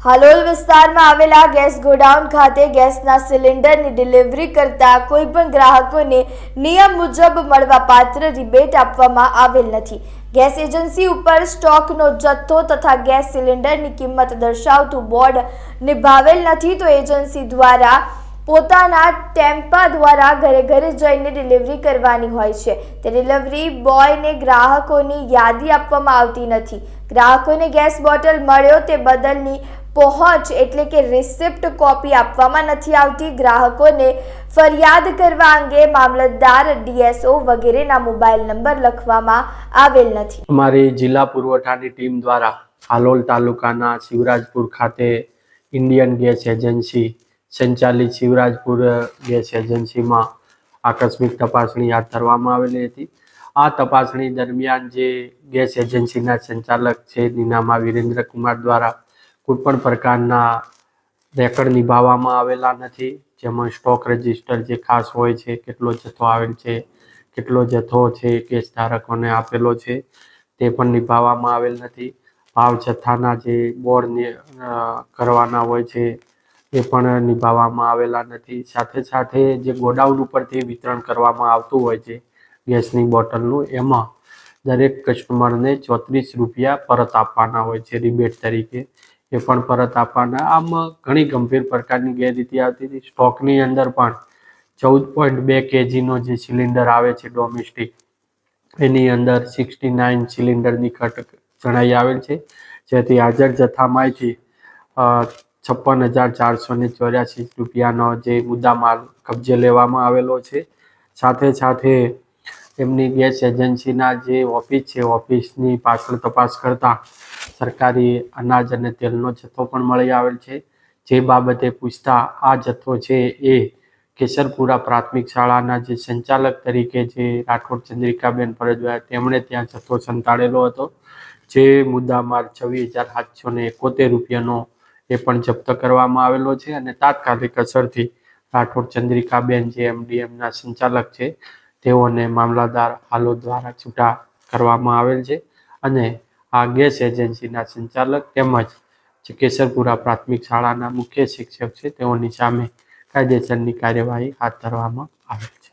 હાલોલ વિસ્તારમાં આવેલા gas godown ખાતે ગેસના સિલિન્ડરની ડિલિવરી કરતા કોઈપણ ગ્રાહકોને નિયમ મુજબ મળવાપાત્ર રિબેટ આપવામાં આવેલ નથી। ગેસ એજન્સી ઉપર સ્ટોકનો જથ્થો તથા ગેસ સિલિન્ડરની કિંમત દર્શાવતું બોર્ડ નિભાવેલ નથી તો એજન્સી દ્વારા પોતાના ટેમ્પા દ્વારા ઘરે ઘરે જઈને ડિલિવરી કરવાની હોય છે। તે ડિલિવરી બોયને ગ્રાહકોની યાદી આપવામાં આવતી નથી। ગ્રાહકોને ગેસ બોટલ મળ્યો તે બદલની પહોંચ એટલે કે રિસિપ્ટ કોપી આપવામાં નથી આવતી। ગ્રાહકોને ફરિયાદ કરવા અંગે મામલતદાર, ડીએસઓ વગેરેના મોબાઈલ નંબર લખવામાં આવેલ નથી। અમારી જિલ્લા પુરવઠાની ટીમ દ્વારા હાલોલ તાલુકાના શિવરાજપુર ખાતે ઇન્ડિયન ગેસ એજન્સી સંચાલિત શિવરાજપુર ગેસ એજન્સીમાં આકસ્મિક તપાસણી હાથ ધરવામાં આવેલી હતી। આ તપાસણી દરમિયાન જે ગેસ એજન્સીના સંચાલક છે નીનામા વિરેન્દ્ર કુમાર દ્વારા કોઈપણ પ્રકારના રેકર્ડ નિભાવવામાં આવેલા નથી, જેમાં સ્ટોક રજિસ્ટર જે ખાસ હોય છે, કેટલો જથ્થો આવેલ છે, કેટલો જથ્થો છે ગેસ ધારકોને આપેલો છે તે પણ નિભાવવામાં આવેલ નથી। ભાવ જથ્થાના જે બોર્ડ કરવાના હોય છે એ પણ નિભાવવામાં આવેલા નથી। સાથે સાથે જે ગોડાઉન ઉપરથી વિતરણ કરવામાં આવતું હોય છે ગેસની બોટલનું, એમાં દરેક કસ્ટમરને 34 રૂપિયા પરત આપવાના હોય છે રિબેટ તરીકે, એ પણ પરત આપવાના। આમ ઘણી ગંભીર પ્રકારની ગેરરીતિ આવતી હતી। સ્ટોકની અંદર પણ 14.2 kgનો જે સિલિન્ડર આવે છે ડોમેસ્ટિક, એની અંદર 69 સિલિન્ડરની ઘટ જણાઈ આવેલ છે, જેથી હાજર જથ્થામાંથી 56,484 રૂપિયાનો જે મુદ્દામાલ કબજે લેવામાં આવેલો છે। સાથે સાથે એમની ગેસ એજન્સીના જે ઓફિસ છે, ઓફિસની પાછળ તપાસ કરતાં સરકારી અનાજ અને તેલનો જથ્થો પણ મળી આવેલ છે। જે બાબતે પૂછતા આ જથ્થો છે એ કેસરપુરા પ્રાથમિક શાળાના જે સંચાલક તરીકે જે રાઠોડ ચંદ્રિકાબેન ફરજવાયા તેમણે ત્યાં જથ્થો સંતાડેલો હતો। જે મુદ્દામાલ 26,771 રૂપિયાનો એ પણ જપ્ત કરવામાં આવેલો છે અને તાત્કાલિક અસરથી રાઠોડ ચંદ્રિકાબેન જે એમડીએમના સંચાલક છે તેઓને મામલતદાર હાલોલ દ્વારા છૂટા કરવામાં આવેલ છે અને આ ગેસ એજન્સીના સંચાલક તેમજ જે કેસરપુરા પ્રાથમિક શાળાના મુખ્ય શિક્ષક છે તેઓની સામે કાયદેસરની કાર્યવાહી હાથ ધરવામાં આવેલ છે।